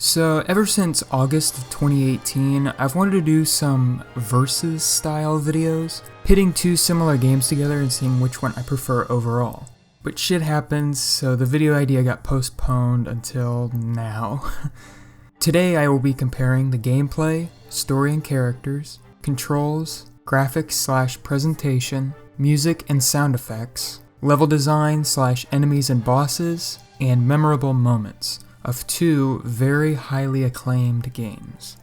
So ever since August of 2018, I've wanted to do some versus style videos, pitting two similar games together and seeing which one I prefer overall. But shit happens, so the video idea got postponed until now. Today I will be comparing the gameplay, story and characters, controls, graphics/presentation, music and sound effects, level design/enemies and bosses, and memorable moments of two very highly acclaimed games: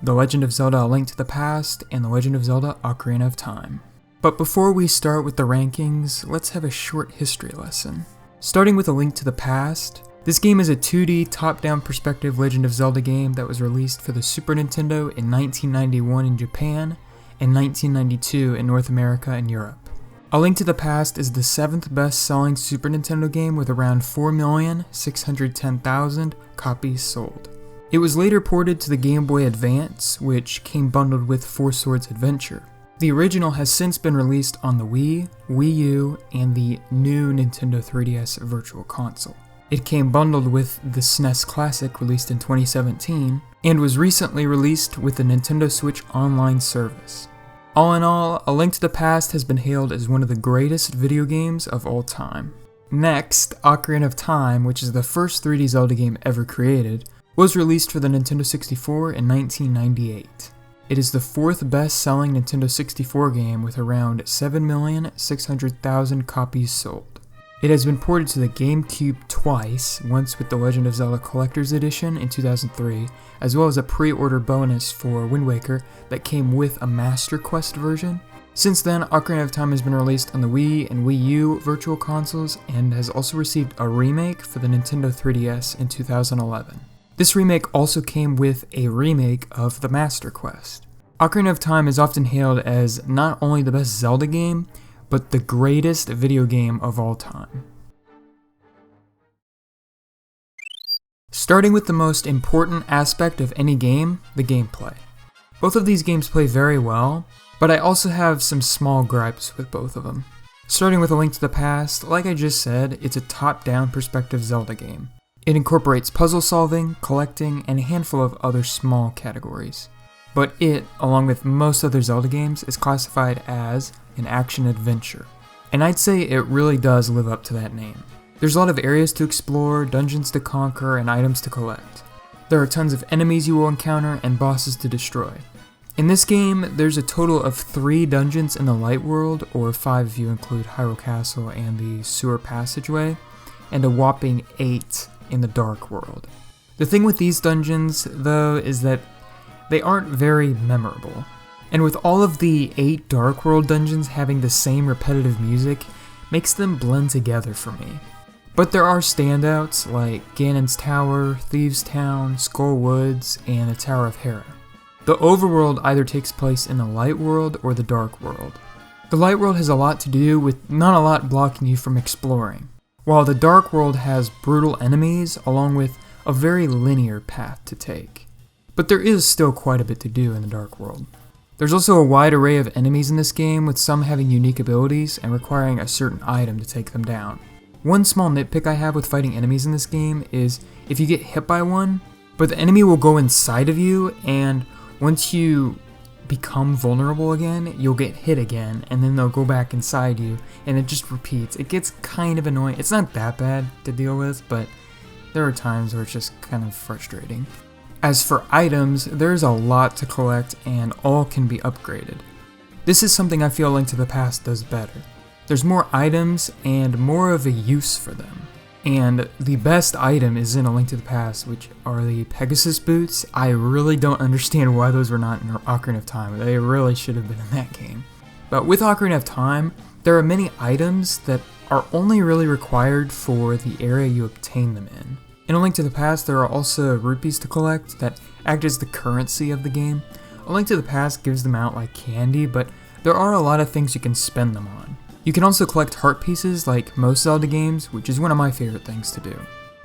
The Legend of Zelda: A Link to the Past and The Legend of Zelda: Ocarina of Time. But before we start with the rankings, let's have a short history lesson. Starting with A Link to the Past, this game is a 2D top-down perspective Legend of Zelda game that was released for the Super Nintendo in 1991 in Japan and 1992 in North America and Europe. A Link to the Past is the 7th best-selling Super Nintendo game with around 4,610,000 copies sold. It was later ported to the Game Boy Advance, which came bundled with Four Swords Adventure. The original has since been released on the Wii, Wii U, and the new Nintendo 3DS Virtual Console. It came bundled with the SNES Classic released in 2017, and was recently released with the Nintendo Switch Online service. All in all, A Link to the Past has been hailed as one of the greatest video games of all time. Next, Ocarina of Time, which is the first 3D Zelda game ever created, was released for the Nintendo 64 in 1998. It is the 4th best-selling Nintendo 64 game with around 7,600,000 copies sold. It has been ported to the GameCube twice, once with The Legend of Zelda Collector's Edition in 2003, as well as a pre-order bonus for Wind Waker that came with a Master Quest version. Since then, Ocarina of Time has been released on the Wii and Wii U Virtual Consoles and has also received a remake for the Nintendo 3DS in 2011. This remake also came with a remake of the Master Quest. Ocarina of Time is often hailed as not only the best Zelda game, but the greatest video game of all time. Starting with the most important aspect of any game, the gameplay. Both of these games play very well, but I also have some small gripes with both of them. Starting with A Link to the Past, like I just said, it's a top-down perspective Zelda game. It incorporates puzzle solving, collecting, and a handful of other small categories. But it, along with most other Zelda games, is classified as an action-adventure. And I'd say it really does live up to that name. There's a lot of areas to explore, dungeons to conquer, and items to collect. There are tons of enemies you will encounter and bosses to destroy. In this game, there's a total of 3 dungeons in the Light World, or 5 if you include Hyrule Castle and the Sewer Passageway, and a whopping 8 in the Dark World. The thing with these dungeons, though, is that they aren't very memorable. And with all of the 8 Dark World dungeons having the same repetitive music, makes them blend together for me. But there are standouts like Ganon's Tower, Thieves' Town, Skull Woods, and the Tower of Hera. The overworld either takes place in the Light World or the Dark World. The Light World has a lot to do with not a lot blocking you from exploring, while the Dark World has brutal enemies along with a very linear path to take. But there is still quite a bit to do in the Dark World. There's also a wide array of enemies in this game, with some having unique abilities and requiring a certain item to take them down. One small nitpick I have with fighting enemies in this game is if you get hit by one, but the enemy will go inside of you, and once you become vulnerable again, you'll get hit again, and then they'll go back inside you, and it just repeats. It gets kind of annoying. It's not that bad to deal with, but there are times where it's just kind of frustrating. As for items, there's a lot to collect and all can be upgraded. This is something I feel Link to the Past does better. There's more items and more of a use for them. And the best item is in A Link to the Past, which are the Pegasus boots. I really don't understand why those were not in Ocarina of Time. They really should have been in that game. But with Ocarina of Time, there are many items that are only really required for the area you obtain them in. In A Link to the Past, there are also rupees to collect that act as the currency of the game. A Link to the Past gives them out like candy, but there are a lot of things you can spend them on. You can also collect heart pieces like most Zelda games, which is one of my favorite things to do.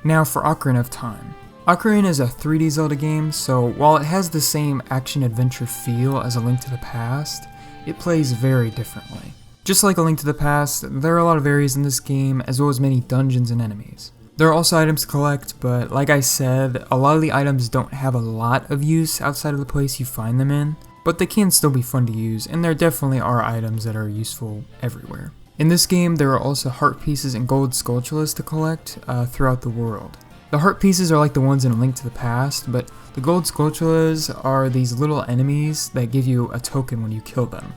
Now for Ocarina of Time. Ocarina is a 3D Zelda game, so while it has the same action-adventure feel as A Link to the Past, it plays very differently. Just like A Link to the Past, there are a lot of areas in this game, as well as many dungeons and enemies. There are also items to collect, but like I said, a lot of the items don't have a lot of use outside of the place you find them in, but they can still be fun to use, and there definitely are items that are useful everywhere. In this game, there are also heart pieces and gold sculptures to collect throughout the world. The heart pieces are like the ones in A Link to the Past, but the gold sculptures are these little enemies that give you a token when you kill them.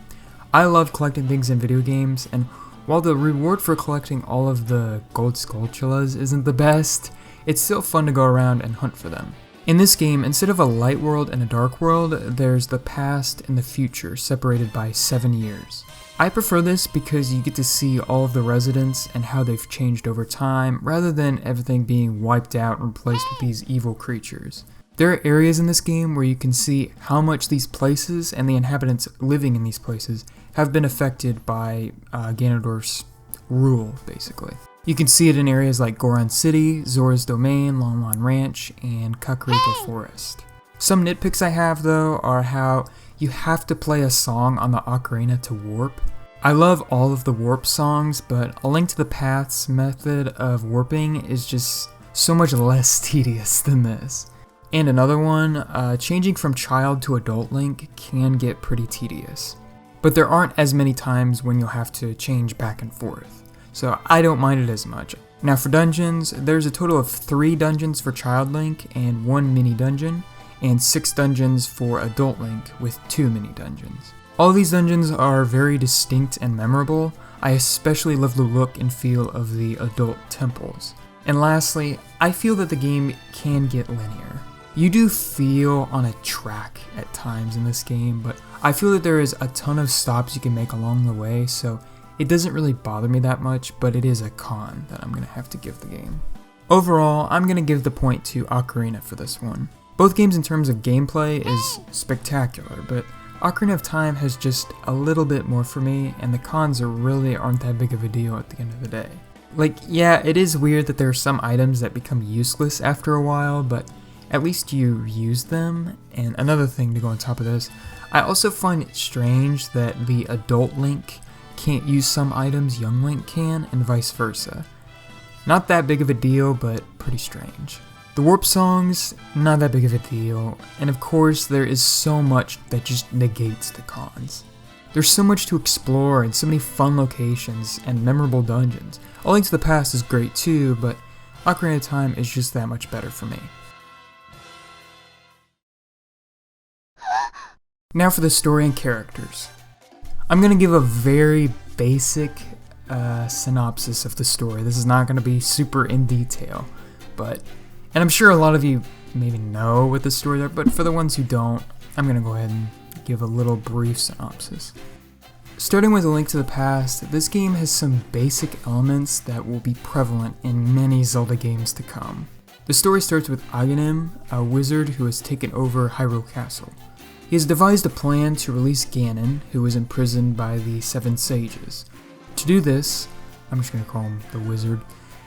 I love collecting things in video games, and while the reward for collecting all of the gold sculptures isn't the best, it's still fun to go around and hunt for them. In this game, instead of a light world and a dark world, there's the past and the future separated by 7 years. I prefer this because you get to see all of the residents and how they've changed over time, rather than everything being wiped out and replaced with these evil creatures. There are areas in this game where you can see how much these places and the inhabitants living in these places have been affected by Ganondorf's rule, basically. You can see it in areas like Goron City, Zora's Domain, Lon Ranch, and Kakariko Forest. Some nitpicks I have, though, are how you have to play a song on the ocarina to warp. I love all of the warp songs, but A Link to the Past's method of warping is just so much less tedious than this. And another one, changing from child to adult Link can get pretty tedious. But there aren't as many times when you'll have to change back and forth, so I don't mind it as much. Now for dungeons, there's a total of 3 dungeons for Child Link and 1 mini dungeon, and 6 dungeons for Adult Link with 2 mini dungeons. All of these dungeons are very distinct and memorable. I especially love the look and feel of the adult temples. And lastly, I feel that the game can get linear. You do feel on a track at times in this game, but I feel that there is a ton of stops you can make along the way, so it doesn't really bother me that much, but it is a con that I'm going to have to give the game. Overall, I'm going to give the point to Ocarina for this one. Both games in terms of gameplay is spectacular, but Ocarina of Time has just a little bit more for me, and the cons really aren't that big of a deal at the end of the day. Like, yeah, it is weird that there are some items that become useless after a while, but at least you use them. And another thing to go on top of this, I also find it strange that the adult Link can't use some items young Link can, and vice versa. Not that big of a deal, but pretty strange. The warp songs, not that big of a deal, and of course there is so much that just negates the cons. There's so much to explore and so many fun locations and memorable dungeons. A Link to the Past is great too, but Ocarina of Time is just that much better for me. Now for the story and characters. I'm going to give a very basic synopsis of the story. This is not going to be super in detail, and I'm sure a lot of you maybe know what the story is, but for the ones who don't, I'm going to go ahead and give a little brief synopsis. Starting with A Link to the Past, this game has some basic elements that will be prevalent in many Zelda games to come. The story starts with Aghanim, a wizard who has taken over Hyrule Castle. He has devised a plan to release Ganon, who was imprisoned by the 7 sages. To do this, I'm just going to call him the wizard,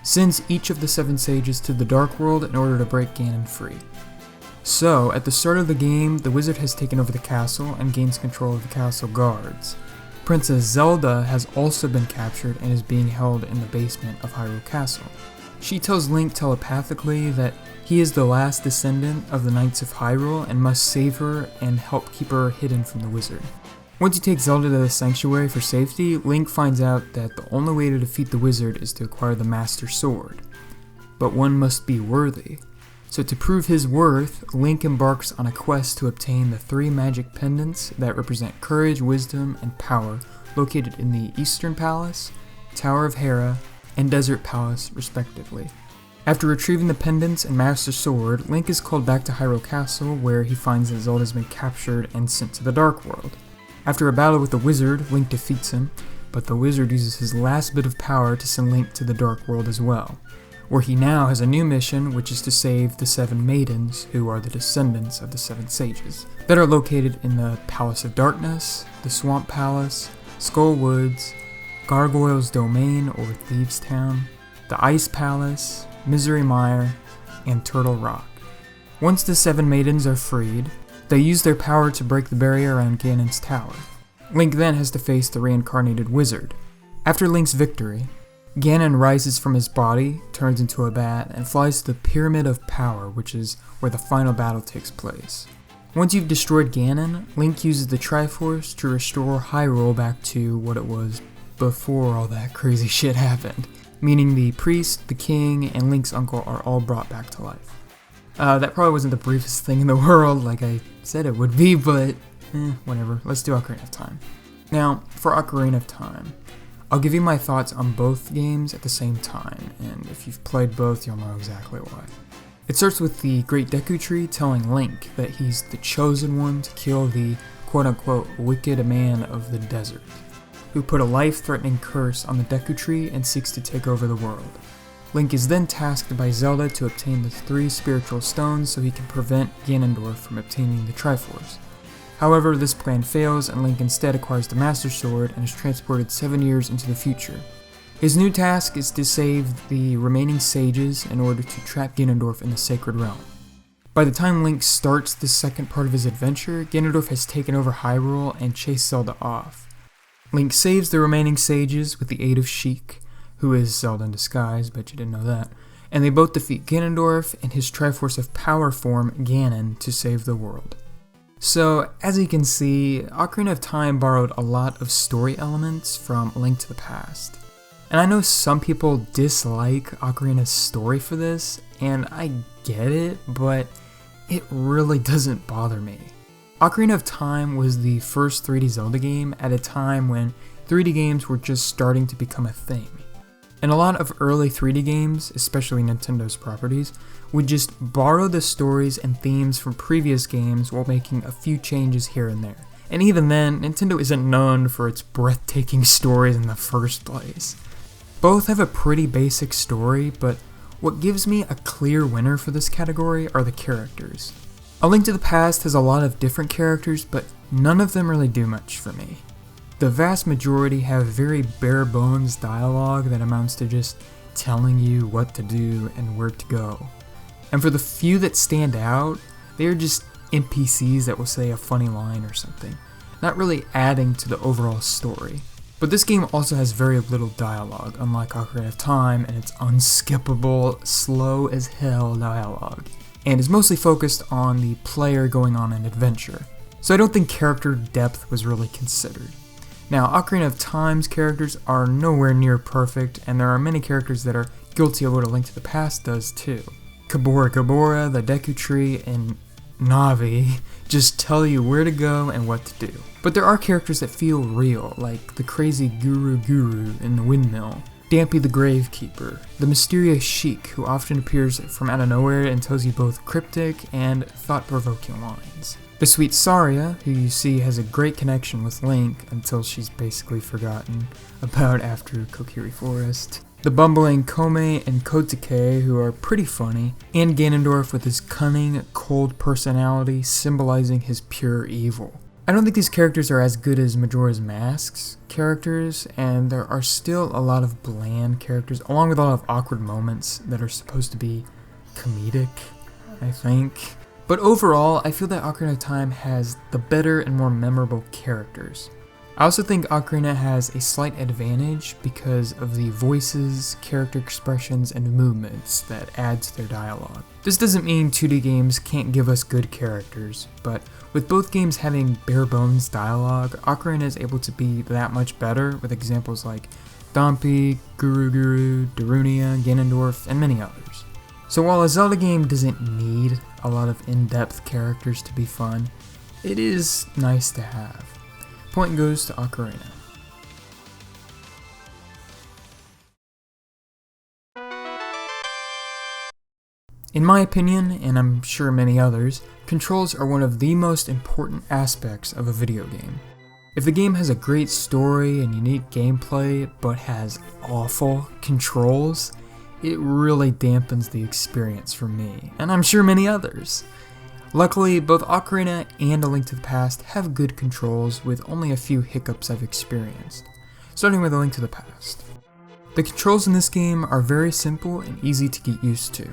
sends each of the 7 sages to the Dark World in order to break Ganon free. So, at the start of the game, the wizard has taken over the castle and gains control of the castle guards. Princess Zelda has also been captured and is being held in the basement of Hyrule Castle. She tells Link telepathically that he is the last descendant of the Knights of Hyrule and must save her and help keep her hidden from the wizard. Once you take Zelda to the sanctuary for safety, Link finds out that the only way to defeat the wizard is to acquire the Master Sword. But one must be worthy. So to prove his worth, Link embarks on a quest to obtain the 3 magic pendants that represent courage, wisdom, and power located in the Eastern Palace, Tower of Hera, and Desert Palace, respectively. After retrieving the pendants and Master Sword, Link is called back to Hyrule Castle, where he finds that Zelda has been captured and sent to the Dark World. After a battle with the wizard, Link defeats him, but the wizard uses his last bit of power to send Link to the Dark World as well, where he now has a new mission, which is to save the 7 maidens, who are the descendants of the 7 sages, that are located in the Palace of Darkness, the Swamp Palace, Skull Woods, Gargoyle's Domain or Thieves' Town, the Ice Palace, Misery Mire, and Turtle Rock. Once the 7 maidens are freed, they use their power to break the barrier around Ganon's tower. Link then has to face the reincarnated wizard. After Link's victory, Ganon rises from his body, turns into a bat, and flies to the Pyramid of Power, which is where the final battle takes place. Once you've destroyed Ganon, Link uses the Triforce to restore Hyrule back to what it was before all that crazy shit happened, meaning the priest, the king, and Link's uncle are all brought back to life. That probably wasn't the briefest thing in the world like I said it would be, but whatever, let's do Ocarina of Time. Now, for Ocarina of Time, I'll give you my thoughts on both games at the same time, and if you've played both, you'll know exactly why. It starts with the Great Deku Tree telling Link that he's the chosen one to kill the quote-unquote wicked man of the desert, who put a life-threatening curse on the Deku Tree and seeks to take over the world. Link is then tasked by Zelda to obtain the 3 spiritual stones so he can prevent Ganondorf from obtaining the Triforce. However, this plan fails and Link instead acquires the Master Sword and is transported 7 years into the future. His new task is to save the remaining sages in order to trap Ganondorf in the Sacred Realm. By the time Link starts the second part of his adventure, Ganondorf has taken over Hyrule and chased Zelda off. Link saves the remaining sages with the aid of Sheik, who is Zelda in disguise, bet you didn't know that, and they both defeat Ganondorf and his Triforce of Power form, Ganon, to save the world. So, as you can see, Ocarina of Time borrowed a lot of story elements from Link to the Past. And I know some people dislike Ocarina's story for this, and I get it, but it really doesn't bother me. Ocarina of Time was the first 3D Zelda game at a time when 3D games were just starting to become a thing. And a lot of early 3D games, especially Nintendo's properties, would just borrow the stories and themes from previous games while making a few changes here and there. And even then, Nintendo isn't known for its breathtaking stories in the first place. Both have a pretty basic story, but what gives me a clear winner for this category are the characters. A Link to the Past has a lot of different characters, but none of them really do much for me. The vast majority have very bare bones dialogue that amounts to just telling you what to do and where to go. And for the few that stand out, they are just NPCs that will say a funny line or something, not really adding to the overall story. But this game also has very little dialogue, unlike Ocarina of Time, and it's unskippable, slow as hell dialogue, and is mostly focused on the player going on an adventure. So I don't think character depth was really considered. Now, Ocarina of Time's characters are nowhere near perfect, and there are many characters that are guilty of what A Link to the Past does too. Kabora, the Deku Tree, and Navi just tell you where to go and what to do. But there are characters that feel real, like the crazy Guru in the Windmill, Dampy the Gravekeeper, the mysterious Sheik, who often appears from out of nowhere and tells you both cryptic and thought-provoking lines. The sweet Saria, who you see has a great connection with Link until she's basically forgotten about after Kokiri Forest. The bumbling Kome and Kotake, who are pretty funny, and Ganondorf with his cunning, cold personality symbolizing his pure evil. I don't think these characters are as good as Majora's Mask's characters, and there are still a lot of bland characters, along with a lot of awkward moments that are supposed to be comedic, I think. But overall, I feel that Ocarina of Time has the better and more memorable characters. I also think Ocarina has a slight advantage because of the voices, character expressions, and movements that add to their dialogue. This doesn't mean 2D games can't give us good characters, but with both games having bare bones dialogue, Ocarina is able to be that much better with examples like Dampy, Guru, Darunia, Ganondorf, and many others. So while a Zelda game doesn't need a lot of in-depth characters to be fun, it is nice to have. Point goes to Ocarina. In my opinion, and I'm sure many others, controls are one of the most important aspects of a video game. If the game has a great story and unique gameplay, but has awful controls, it really dampens the experience for me, and I'm sure many others. Luckily, both Ocarina and A Link to the Past have good controls with only a few hiccups I've experienced, starting with A Link to the Past. The controls in this game are very simple and easy to get used to.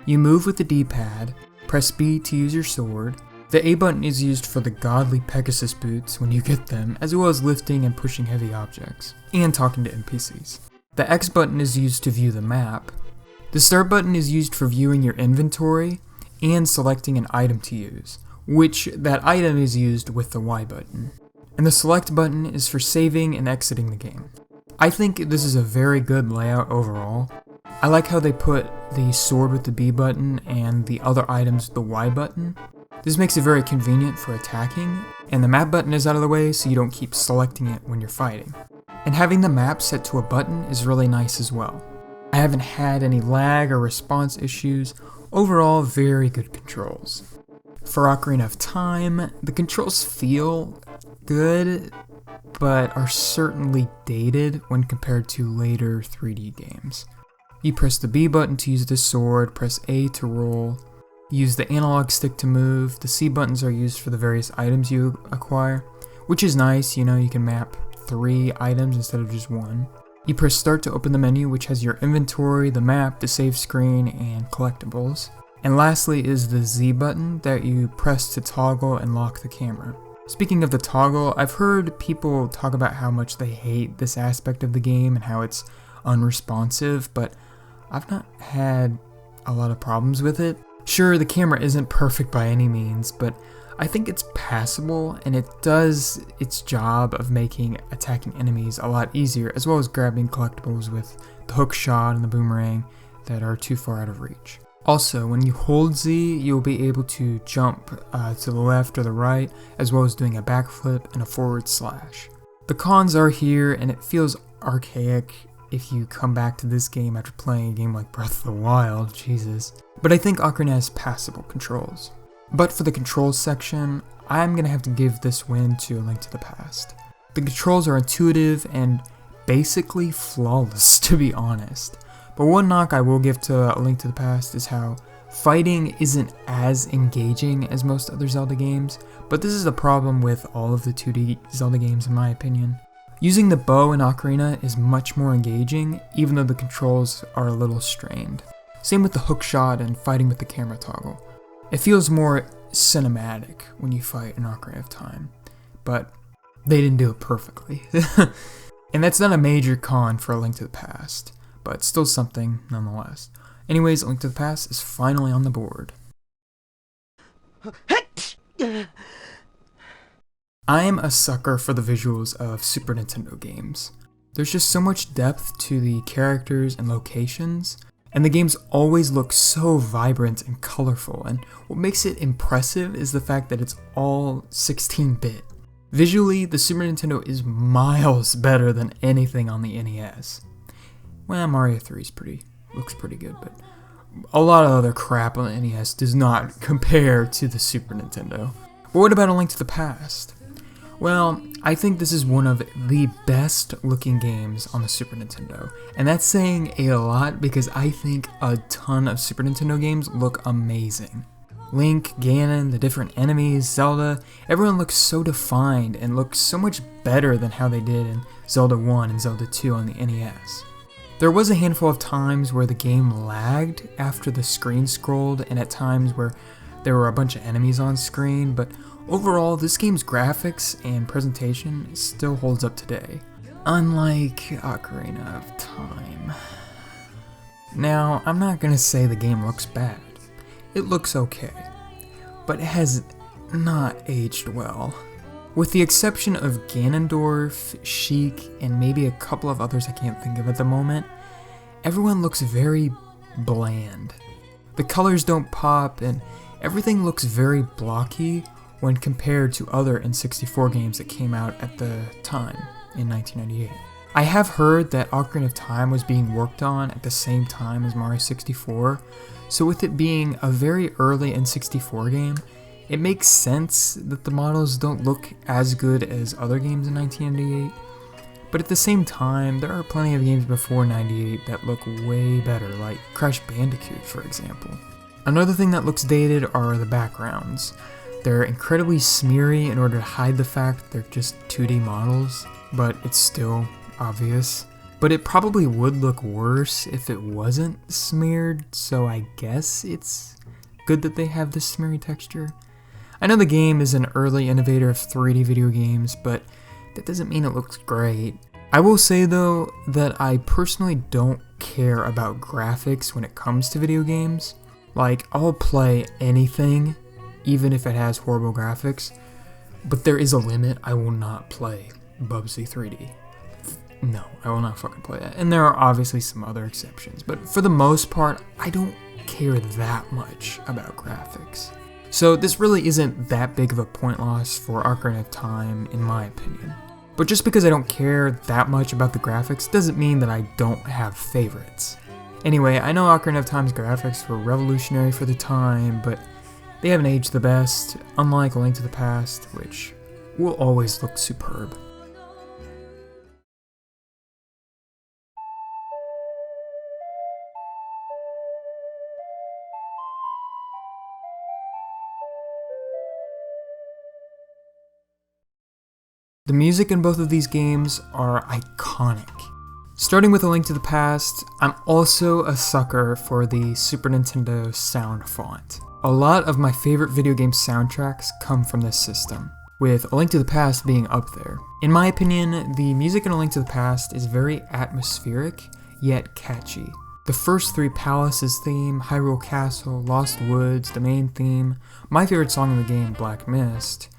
You move with the D-pad, press B to use your sword, the A button is used for the godly Pegasus boots when you get them, as well as lifting and pushing heavy objects, and talking to NPCs. The X button is used to view the map. The start button is used for viewing your inventory and selecting an item to use, which that item is used with the Y button. And the select button is for saving and exiting the game. I think this is a very good layout overall. I like how they put the sword with the B button and the other items with the Y button. This makes it very convenient for attacking, and the map button is out of the way so you don't keep selecting it when you're fighting. And having the map set to a button is really nice as well. I haven't had any lag or response issues. Overall, very good controls. For Ocarina of Time, the controls feel good, but are certainly dated when compared to later 3D games. You press the B button to use the sword, press A to roll, use the analog stick to move, the C buttons are used for the various items you acquire, which is nice, you can map 3 items instead of just 1. You press start to open the menu, which has your inventory, the map, the save screen, and collectibles. And lastly is the Z button that you press to toggle and lock the camera. Speaking of the toggle, I've heard people talk about how much they hate this aspect of the game and how it's unresponsive, but I've not had a lot of problems with it. Sure, the camera isn't perfect by any means, but I think it's passable and it does its job of making attacking enemies a lot easier, as well as grabbing collectibles with the hook shot and the boomerang that are too far out of reach. Also, when you hold Z, you'll be able to jump to the left or the right, as well as doing a backflip and a forward slash. The cons are here, and it feels archaic if you come back to this game after playing a game like Breath of the Wild, Jesus. But I think Ocarina has passable controls. But for the controls section, I'm gonna have to give this win to A Link to the Past. The controls are intuitive and basically flawless, to be honest. But one knock I will give to A Link to the Past is how fighting isn't as engaging as most other Zelda games, but this is a problem with all of the 2D Zelda games in my opinion. Using the bow in Ocarina is much more engaging, even though the controls are a little strained. Same with the hook shot and fighting with the camera toggle. It feels more cinematic when you fight in Ocarina of Time, but they didn't do it perfectly. And that's not a major con for A Link to the Past, but still something nonetheless. Anyways, A Link to the Past is finally on the board. I am a sucker for the visuals of Super Nintendo games. There's just so much depth to the characters and locations, and the games always look so vibrant and colorful, and what makes it impressive is the fact that it's all 16-bit. Visually, the Super Nintendo is miles better than anything on the NES. Well, Mario 3 looks pretty good, but a lot of other crap on the NES does not compare to the Super Nintendo. But what about A Link to the Past? Well, I think this is one of the best looking games on the Super Nintendo, and that's saying a lot because I think a ton of Super Nintendo games look amazing. Link, Ganon, the different enemies, Zelda, everyone looks so defined and looks so much better than how they did in Zelda 1 and Zelda 2 on the NES. There was a handful of times where the game lagged after the screen scrolled, and at times where there were a bunch of enemies on screen, but overall this game's graphics and presentation still holds up today, unlike Ocarina of Time. Now, I'm not gonna say the game looks bad. It looks okay, but it has not aged well. With the exception of Ganondorf, Sheik, and maybe a couple of others I can't think of at the moment, everyone looks very bland. The colors don't pop, and everything looks very blocky when compared to other N64 games that came out at the time, in 1998. I have heard that Ocarina of Time was being worked on at the same time as Mario 64, so with it being a very early N64 game, it makes sense that the models don't look as good as other games in 1998, but at the same time, there are plenty of games before 98 that look way better, like Crash Bandicoot, for example. Another thing that looks dated are the backgrounds. They're incredibly smeary in order to hide the fact they're just 2D models, but it's still obvious. But it probably would look worse if it wasn't smeared, so I guess it's good that they have this smeary texture. I know the game is an early innovator of 3D video games, but that doesn't mean it looks great. I will say though that I personally don't care about graphics when it comes to video games. Like, I'll play anything, even if it has horrible graphics, but there is a limit. I will not play Bubsy 3D. No, I will not fucking play that. And there are obviously some other exceptions, but for the most part, I don't care that much about graphics. So this really isn't that big of a point loss for Ocarina of Time, in my opinion. But just because I don't care that much about the graphics doesn't mean that I don't have favorites. Anyway, I know Ocarina of Time's graphics were revolutionary for the time, but they haven't aged the best, unlike A Link to the Past, which will always look superb. The music in both of these games are iconic. Starting with A Link to the Past, I'm also a sucker for the Super Nintendo sound font. A lot of my favorite video game soundtracks come from this system, with A Link to the Past being up there. In my opinion, the music in A Link to the Past is very atmospheric, yet catchy. The first three Palaces theme, Hyrule Castle, Lost Woods, the main theme, my favorite song in the game, Black Mist,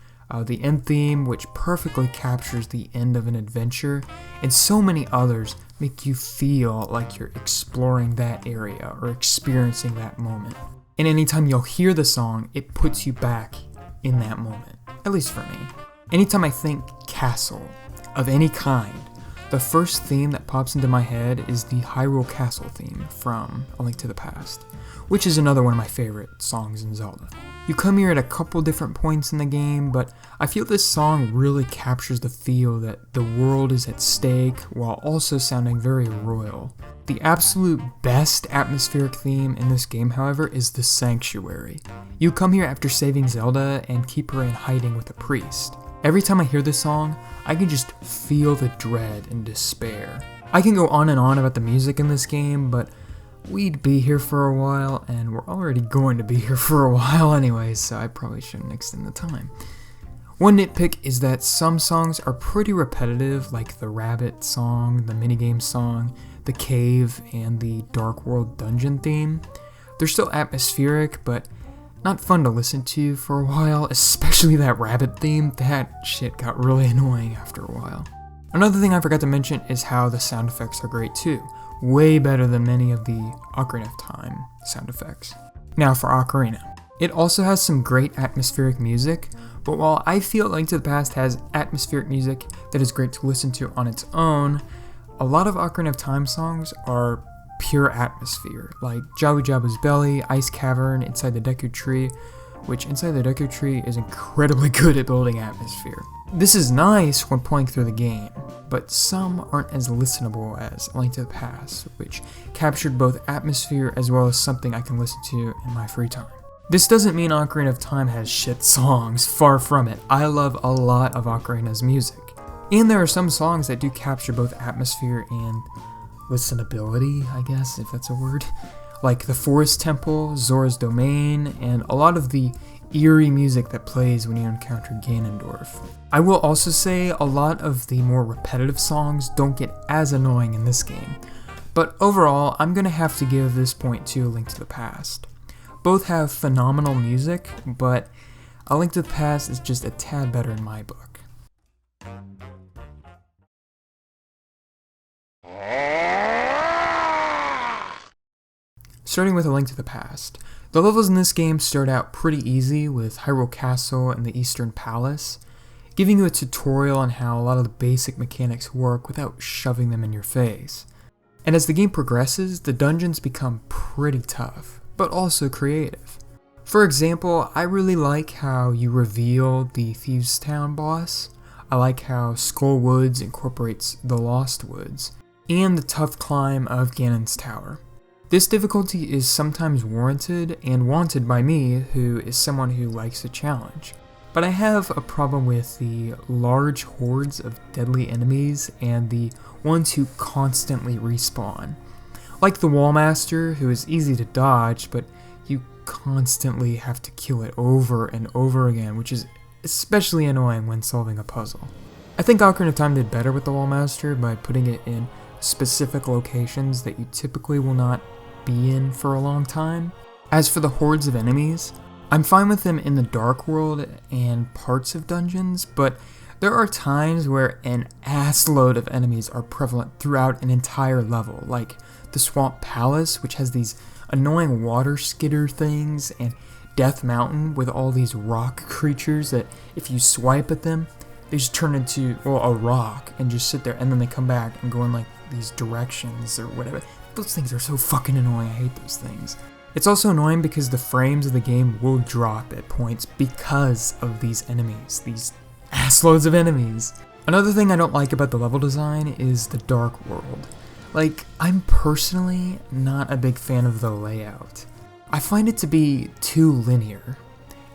the end theme, which perfectly captures the end of an adventure, and so many others make you feel like you're exploring that area or experiencing that moment. And anytime you'll hear the song, it puts you back in that moment, at least for me. Anytime I think castle of any kind, the first theme that pops into my head is the Hyrule Castle theme from A Link to the Past, which is another one of my favorite songs in Zelda. You come here at a couple different points in the game, but I feel this song really captures the feel that the world is at stake while also sounding very royal. The absolute best atmospheric theme in this game, however, is the Sanctuary. You come here after saving Zelda and keep her in hiding with a priest. Every time I hear this song, I can just feel the dread and despair. I can go on and on about the music in this game, but we'd be here for a while, and we're already going to be here for a while anyway, so I probably shouldn't extend the time. One nitpick is that some songs are pretty repetitive, like the Rabbit song, the minigame song, the Cave, and the Dark World Dungeon theme. They're still atmospheric, but not fun to listen to for a while, especially that Rabbit theme. That shit got really annoying after a while. Another thing I forgot to mention is how the sound effects are great too. Way better than many of the Ocarina of Time sound effects. Now for Ocarina. It also has some great atmospheric music, but while I feel Link to the Past has atmospheric music that is great to listen to on its own, a lot of Ocarina of Time songs are pure atmosphere, like Jabu Jabu's Belly, Ice Cavern, Inside the Deku Tree, which Inside the Deku Tree is incredibly good at building atmosphere. This is nice when playing through the game, but some aren't as listenable as A Link to the Past, which captured both atmosphere as well as something I can listen to in my free time. This doesn't mean Ocarina of Time has shit songs, far from it. I love a lot of Ocarina's music. And there are some songs that do capture both atmosphere and listenability, I guess, if that's a word. Like the Forest Temple, Zora's Domain, and a lot of the eerie music that plays when you encounter Ganondorf. I will also say a lot of the more repetitive songs don't get as annoying in this game, but overall I'm gonna have to give this point to A Link to the Past. Both have phenomenal music, but A Link to the Past is just a tad better in my book. Starting with A Link to the Past. The levels in this game start out pretty easy with Hyrule Castle and the Eastern Palace, giving you a tutorial on how a lot of the basic mechanics work without shoving them in your face. And as the game progresses, the dungeons become pretty tough, but also creative. For example, I really like how you reveal the Thieves Town boss. I like how Skull Woods incorporates the Lost Woods, and the tough climb of Ganon's Tower. This difficulty is sometimes warranted and wanted by me, who is someone who likes a challenge. But I have a problem with the large hordes of deadly enemies and the ones who constantly respawn. Like the Wallmaster, who is easy to dodge, but you constantly have to kill it over and over again, which is especially annoying when solving a puzzle. I think Ocarina of Time did better with the Wall Master by putting it in specific locations that you typically will not be in for a long time. As for the hordes of enemies, I'm fine with them in the Dark World and parts of dungeons, but there are times where an assload of enemies are prevalent throughout an entire level, like the Swamp Palace, which has these annoying water skidder things, and Death Mountain with all these rock creatures that if you swipe at them, they just turn into, well, a rock and just sit there, and then they come back and go in like these directions or whatever. Those things are so fucking annoying. I hate those things. It's also annoying because the frames of the game will drop at points because of these enemies, these assloads of enemies. Another thing I don't like about the level design is the Dark World. Like, I'm personally not a big fan of the layout. I find it to be too linear.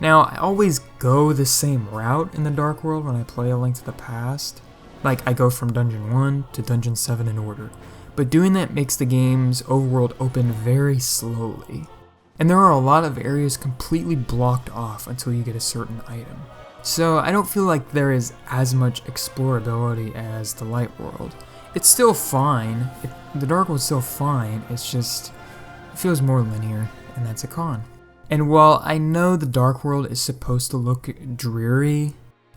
Now, I always go the same route in the Dark World when I play A Link to the Past. Like, I go from Dungeon 1 to Dungeon 7 in order. But doing that makes the game's overworld open very slowly. And there are a lot of areas completely blocked off until you get a certain item. So I don't feel like there is as much explorability as the Light World. It's still fine, the Dark World's still fine, it's just, it feels more linear, and that's a con. And while I know the Dark World is supposed to look dreary,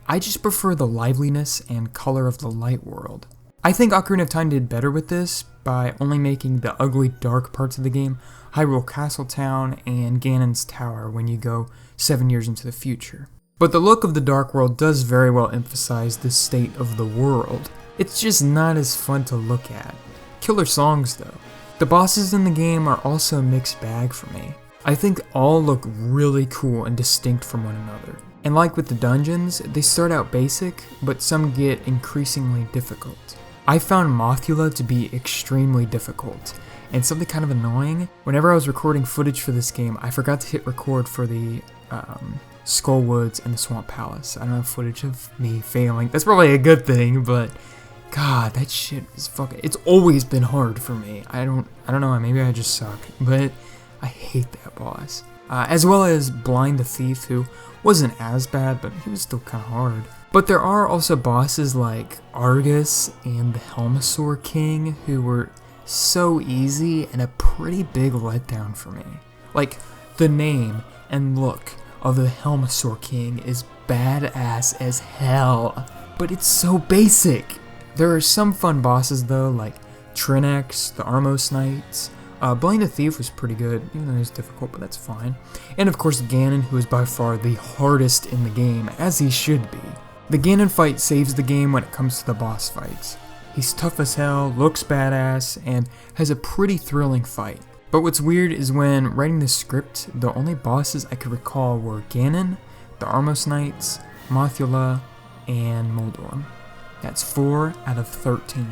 I just prefer the liveliness and color of the Light World. I think Ocarina of Time did better with this by only making the ugly dark parts of the game Hyrule Castle Town and Ganon's Tower when you go 7 years into the future. But the look of the Dark World does very well emphasize the state of the world. It's just not as fun to look at. Killer songs though. The bosses in the game are also a mixed bag for me. I think all look really cool and distinct from one another. And like with the dungeons, they start out basic, but some get increasingly difficult. I found Mothula to be extremely difficult, and something kind of annoying, whenever I was recording footage for this game, I forgot to hit record for the Skull Woods and the Swamp Palace. I don't have footage of me failing. That's probably a good thing, but God, that shit is fucking, it's always been hard for me. I don't know, maybe I just suck, but I hate that boss. As well as Blind the Thief, who wasn't as bad, but he was still kind of hard. But there are also bosses like Argus and the Helmasaur King who were so easy and a pretty big letdown for me. Like, the name and look of the Helmasaur King is badass as hell, but it's so basic. There are some fun bosses though, like Trinex, the Armos Knights. Blind the Thief was pretty good, even though it was difficult, but that's fine. And of course Ganon, who is by far the hardest in the game, as he should be. The Ganon fight saves the game when it comes to the boss fights. He's tough as hell, looks badass, and has a pretty thrilling fight. But what's weird is when writing the script, the only bosses I could recall were Ganon, the Armos Knights, Mothula, and Moldorm. That's 4 out of 13.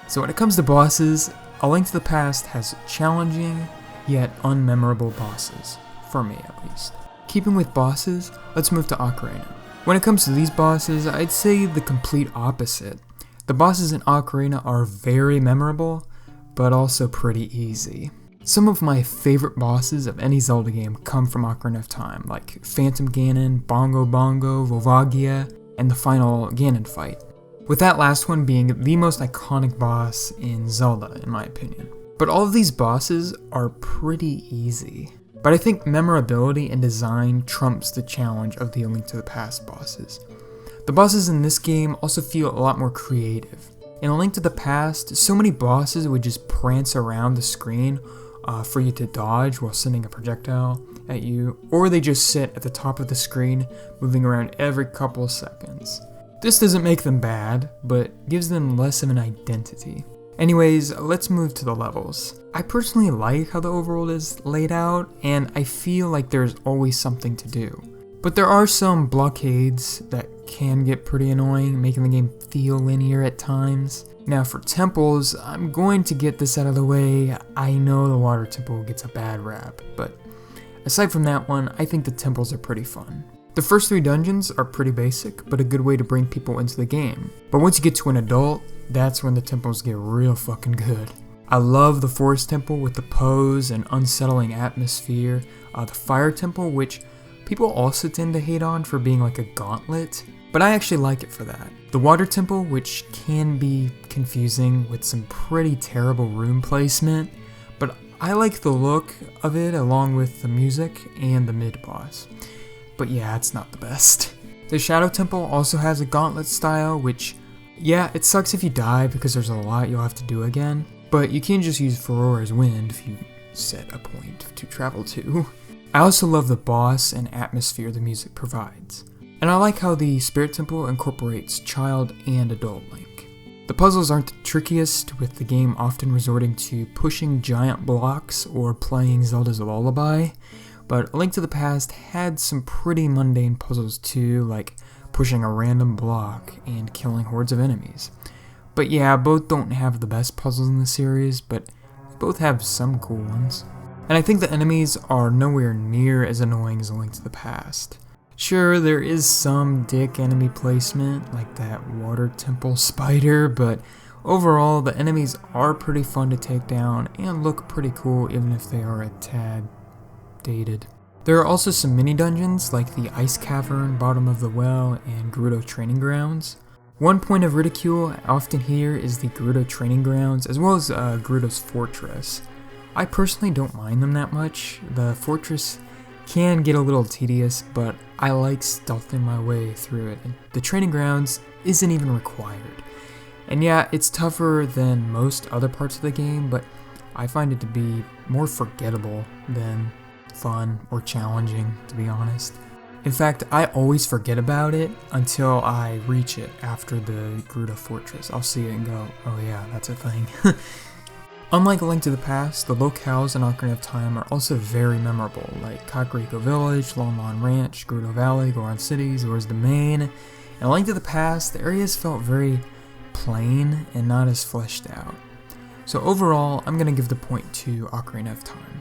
So when it comes to bosses, A Link to the Past has challenging, yet unmemorable bosses. For me, at least. Keeping with bosses, let's move to Ocarina. When it comes to these bosses, I'd say the complete opposite. The bosses in Ocarina are very memorable, but also pretty easy. Some of my favorite bosses of any Zelda game come from Ocarina of Time, like Phantom Ganon, Bongo Bongo, Volvagia, and the final Ganon fight. With that last one being the most iconic boss in Zelda, in my opinion. But all of these bosses are pretty easy. But I think memorability and design trumps the challenge of the A Link to the Past bosses. The bosses in this game also feel a lot more creative. In A Link to the Past, so many bosses would just prance around the screen for you to dodge while sending a projectile at you, or they just sit at the top of the screen, moving around every couple seconds. This doesn't make them bad, but gives them less of an identity. Anyways, let's move to the levels. I personally like how the overworld is laid out, and I feel like there's always something to do. But there are some blockades that can get pretty annoying, making the game feel linear at times. Now for temples, I'm going to get this out of the way. I know the water temple gets a bad rap, but aside from that one, I think the temples are pretty fun. The first 3 dungeons are pretty basic, but a good way to bring people into the game. But once you get to an adult, that's when the temples get real fucking good. I love the Forest Temple with the pose and unsettling atmosphere, the Fire Temple, which people also tend to hate on for being like a gauntlet, but I actually like it for that. The water temple, which can be confusing with some pretty terrible room placement, but I like the look of it along with the music and the mid-boss. But yeah, it's not the best. The Shadow Temple also has a gauntlet style, which, yeah, it sucks if you die because there's a lot you'll have to do again, but you can just use Ferora's Wind if you set a point to travel to. I also love the boss and atmosphere the music provides, and I like how the Spirit Temple incorporates child and adult Link. The puzzles aren't the trickiest, with the game often resorting to pushing giant blocks or playing Zelda's Lullaby, but A Link to the Past had some pretty mundane puzzles too, like pushing a random block and killing hordes of enemies. But yeah, both don't have the best puzzles in the series, but they both have some cool ones. And I think the enemies are nowhere near as annoying as A Link to the Past. Sure, there is some dick enemy placement, like that water temple spider, but overall the enemies are pretty fun to take down and look pretty cool even if they are a tad dated. There are also some mini dungeons like the Ice Cavern, Bottom of the Well, and Gerudo Training Grounds. One point of ridicule I often hear is the Gerudo Training Grounds, as well as Gerudo's Fortress. I personally don't mind them that much. The fortress can get a little tedious, but I like stealthing my way through it, and the training grounds isn't even required. And yeah, it's tougher than most other parts of the game, but I find it to be more forgettable than fun or challenging, to be honest. In fact, I always forget about it until I reach it after the Gerudo Fortress. I'll see it and go, oh yeah, that's a thing. Unlike A Link to the Past, the locales in Ocarina of Time are also very memorable, like Kakariko Village, Lon Lon Ranch, Gerudo Valley, Goron City, Zora's Domain. In A Link to the Past, the areas felt very plain and not as fleshed out. So overall, I'm going to give the point to Ocarina of Time.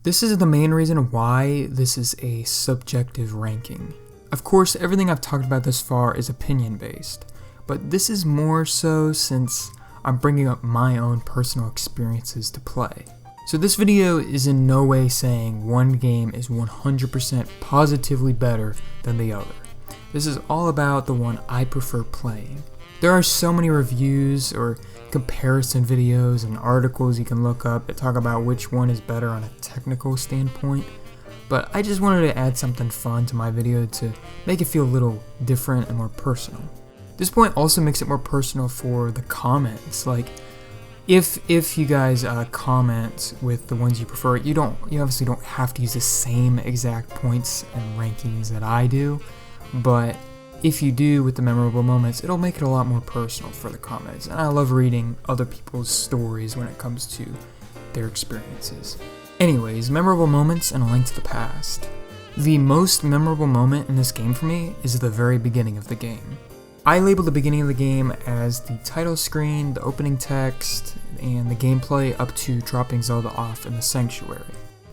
This is the main reason why this is a subjective ranking. Of course, everything I've talked about thus far is opinion-based, but this is more so since I'm bringing up my own personal experiences to play. So this video is in no way saying one game is 100% positively better than the other. This is all about the one I prefer playing. There are so many reviews or comparison videos and articles you can look up that talk about which one is better on a technical standpoint, but I just wanted to add something fun to my video to make it feel a little different and more personal. This point also makes it more personal for the comments. Like, if you guys comment with the ones you prefer, you obviously don't have to use the same exact points and rankings that I do, but if you do with the memorable moments, it'll make it a lot more personal for the comments, and I love reading other people's stories when it comes to their experiences. Anyways, memorable moments and A Link to the Past. The most memorable moment in this game for me is the very beginning of the game. I label the beginning of the game as the title screen, the opening text, and the gameplay up to dropping Zelda off in the sanctuary.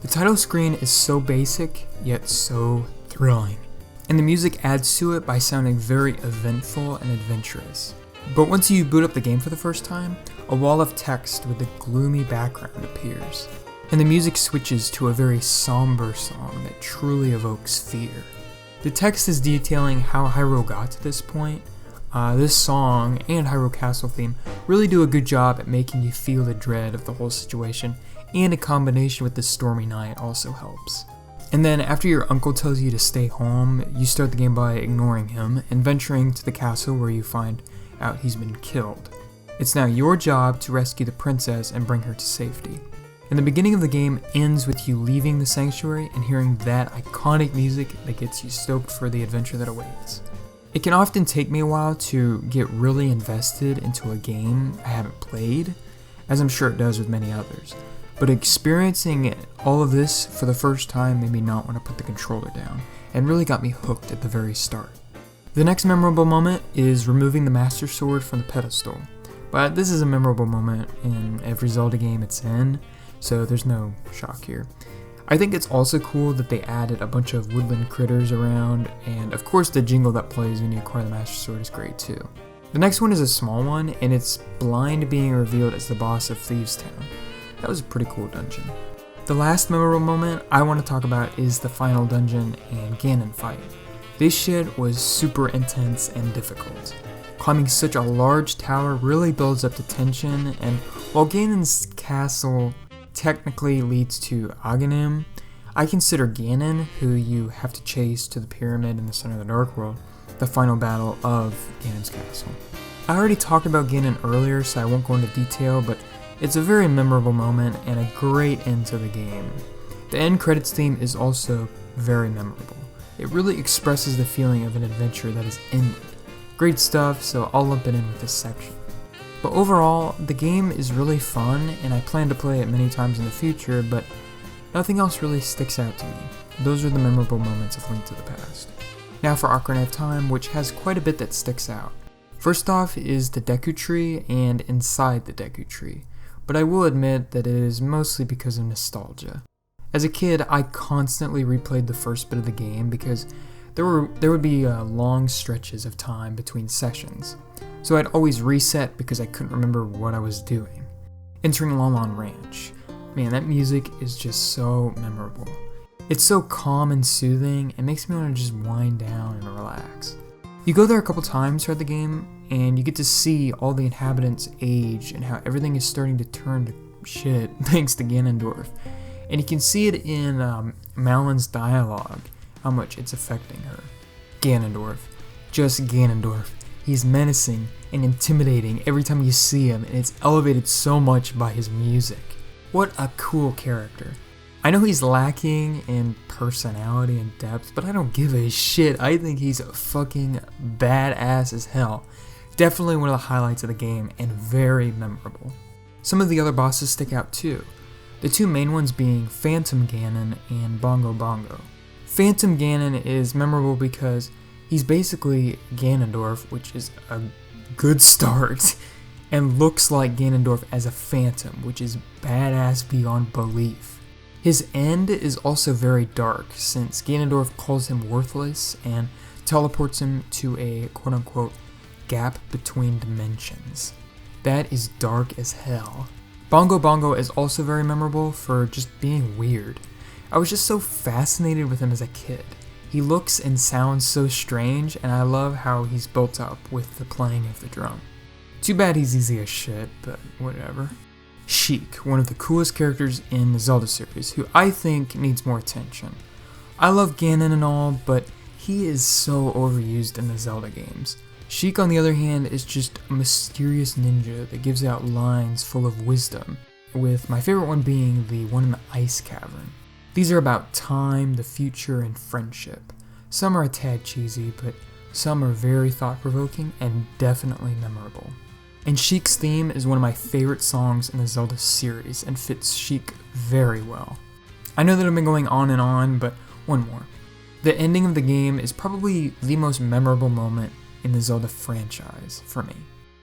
The title screen is so basic, yet so thrilling, and the music adds to it by sounding very eventful and adventurous. But once you boot up the game for the first time, a wall of text with a gloomy background appears, and the music switches to a very somber song that truly evokes fear. The text is detailing how Hyrule got to this point. This song and Hyrule Castle theme really do a good job at making you feel the dread of the whole situation, and a combination with the stormy night also helps. And then after your uncle tells you to stay home, you start the game by ignoring him and venturing to the castle where you find out he's been killed. It's now your job to rescue the princess and bring her to safety. And the beginning of the game ends with you leaving the sanctuary and hearing that iconic music that gets you stoked for the adventure that awaits. It can often take me a while to get really invested into a game I haven't played, as I'm sure it does with many others. But experiencing all of this for the first time made me not want to put the controller down, and really got me hooked at the very start. The next memorable moment is removing the Master Sword from the pedestal, but this is a memorable moment in every Zelda game it's in, so there's no shock here. I think it's also cool that they added a bunch of woodland critters around, and of course the jingle that plays when you acquire the Master Sword is great too. The next one is a small one, and it's Blind being revealed as the boss of Thieves Town. This is a that was a pretty cool dungeon. The last memorable moment I want to talk about is the final dungeon and Ganon fight. This shit was super intense and difficult. Climbing such a large tower really builds up the tension, and while Ganon's castle technically leads to Aghanim, I consider Ganon, who you have to chase to the pyramid in the center of the Dark World, the final battle of Ganon's castle. I already talked about Ganon earlier, so I won't go into detail, but it's a very memorable moment and a great end to the game. The end credits theme is also very memorable. It really expresses the feeling of an adventure that is ended. Great stuff, so I'll lump it in with this section. But overall, the game is really fun, and I plan to play it many times in the future, but nothing else really sticks out to me. Those are the memorable moments of Link to the Past. Now for Ocarina of Time, which has quite a bit that sticks out. First off is the Deku Tree and inside the Deku Tree, but I will admit that it is mostly because of nostalgia. As a kid, I constantly replayed the first bit of the game because there would be long stretches of time between sessions, so I'd always reset because I couldn't remember what I was doing. Entering Lon Lon Ranch. Man, that music is just so memorable. It's so calm and soothing, it makes me want to just wind down and relax. You go there a couple times throughout the game, and you get to see all the inhabitants age and how everything is starting to turn to shit thanks to Ganondorf. And you can see it in Malin's dialogue, how much it's affecting her. Ganondorf. Just Ganondorf. He's menacing and intimidating every time you see him, and it's elevated so much by his music. What a cool character. I know he's lacking in personality and depth, but I don't give a shit. I think he's fucking badass as hell. Definitely one of the highlights of the game, and very memorable. Some of the other bosses stick out too. The two main ones being Phantom Ganon and Bongo Bongo. Phantom Ganon is memorable because he's basically Ganondorf, which is a good start, and looks like Ganondorf as a phantom, which is badass beyond belief. His end is also very dark, since Ganondorf calls him worthless and teleports him to a quote-unquote gap between dimensions. That is dark as hell. Bongo Bongo is also very memorable for just being weird. I was just so fascinated with him as a kid. He looks and sounds so strange, and I love how he's built up with the playing of the drum. Too bad he's easy as shit, but whatever. Sheik, one of the coolest characters in the Zelda series, who I think needs more attention. I love Ganon and all, but he is so overused in the Zelda games. Sheik, on the other hand, is just a mysterious ninja that gives out lines full of wisdom, with my favorite one being the one in the ice cavern. These are about time, the future, and friendship. Some are a tad cheesy, but some are very thought-provoking and definitely memorable. And Sheik's theme is one of my favorite songs in the Zelda series and fits Sheik very well. I know that I've been going on, but one more. The ending of the game is probably the most memorable moment in the Zelda franchise for me.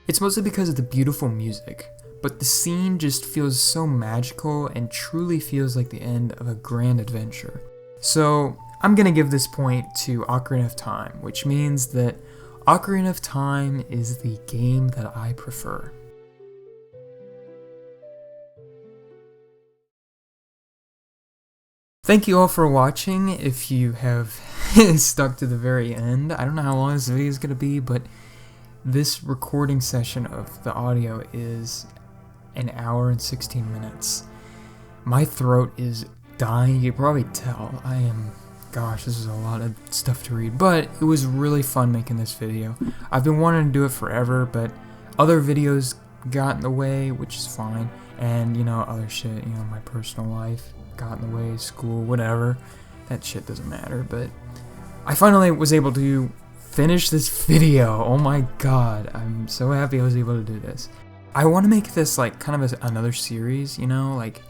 It's mostly because of the beautiful music, but the scene just feels so magical and truly feels like the end of a grand adventure. So I'm gonna give this point to Ocarina of Time, which means that Ocarina of Time is the game that I prefer. Thank you all for watching. If you have stuck to the very end, I don't know how long this video is going to be, but this recording session of the audio is an hour and 16 minutes. My throat is dying. You can probably tell. Gosh, this is a lot of stuff to read, but it was really fun making this video. I've been wanting to do it forever, but other videos got in the way, which is fine, and other shit, my personal life got in the way, school, whatever. That shit doesn't matter, but I finally was able to finish this video. Oh my god, I'm so happy I was able to do this. I want to make this like kind of another series, like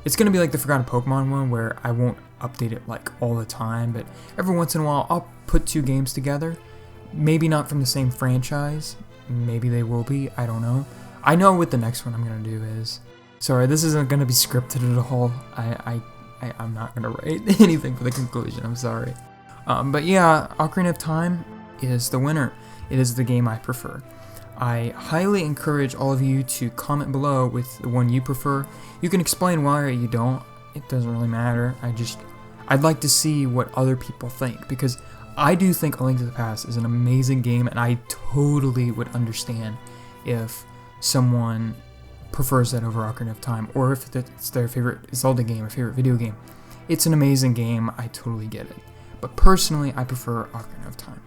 it's gonna be like the Forgotten Pokemon one where I won't update it like all the time, but every once in a while I'll put two games together. Maybe not from the same franchise, maybe they will be, I don't know. I know what the next one I'm gonna do is. Sorry, this isn't gonna be scripted at all. I'm not gonna write anything for the conclusion, I'm sorry. But yeah, Ocarina of Time is the winner. It is the game I prefer. I highly encourage all of you to comment below with the one you prefer. You can explain why or you don't. It doesn't really matter. I'd like to see what other people think, because I do think A Link to the Past is an amazing game, and I totally would understand if someone prefers that over Ocarina of Time, or if it's their favorite Zelda game or favorite video game. It's an amazing game, I totally get it. But personally, I prefer Ocarina of Time.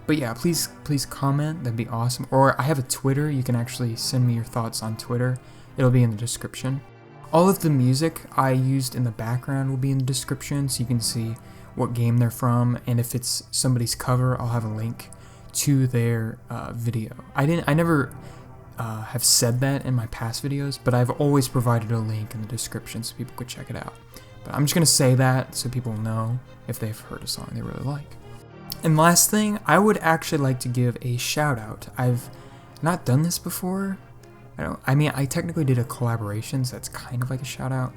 But yeah, please comment, that'd be awesome. Or I have a Twitter, you can actually send me your thoughts on Twitter. It'll be in the description. All of the music I used in the background will be in the description, so you can see what game they're from, and if it's somebody's cover, I'll have a link to their video. I never have said that in my past videos, but I've always provided a link in the description so people could check it out. But I'm just going to say that so people know if they've heard a song they really like. And last thing, I would actually like to give a shout out. I've not done this before. I technically did a collaboration, so that's kind of like a shout out,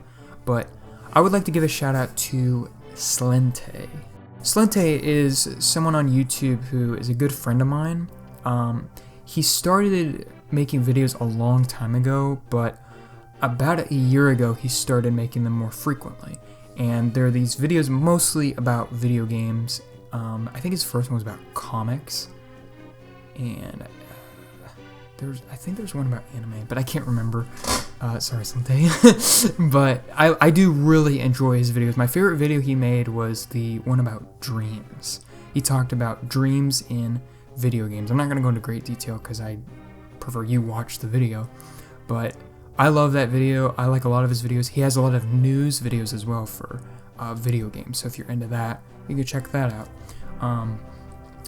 but I would like to give a shout out to Slente. Slente is someone on YouTube who is a good friend of mine. He started making videos a long time ago, but about a year ago he started making them more frequently. And there are these videos mostly about video games. I think his first one was about comics, and I think there's one about anime, but I can't remember. Sorry, Slente. But I do really enjoy his videos. My favorite video he made was the one about dreams. He talked about dreams in video games. I'm not going to go into great detail because I prefer you watch the video, but I love that video. I like a lot of his videos. He has a lot of news videos as well for video games, so if you're into that, you can check that out.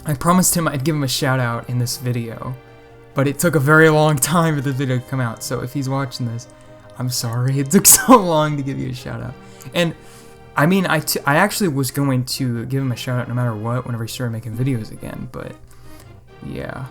I promised him I'd give him a shout out in this video, but it took a very long time for the video to come out, so if he's watching this, I'm sorry it took so long to give you a shout out. And I mean, I actually was going to give him a shout out no matter what whenever he started making videos again, but yeah,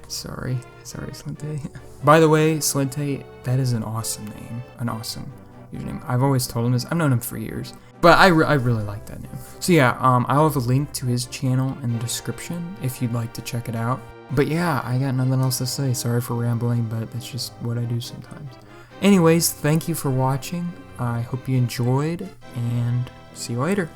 sorry Slente. By the way, Slente, that is an awesome name, an awesome username. I've always told him this. I've known him for years, but I really like that name. So yeah, I'll have a link to his channel in the description if you'd like to check it out. But yeah, I got nothing else to say. Sorry for rambling, but that's just what I do sometimes. Anyways, thank you for watching. I hope you enjoyed, and see you later.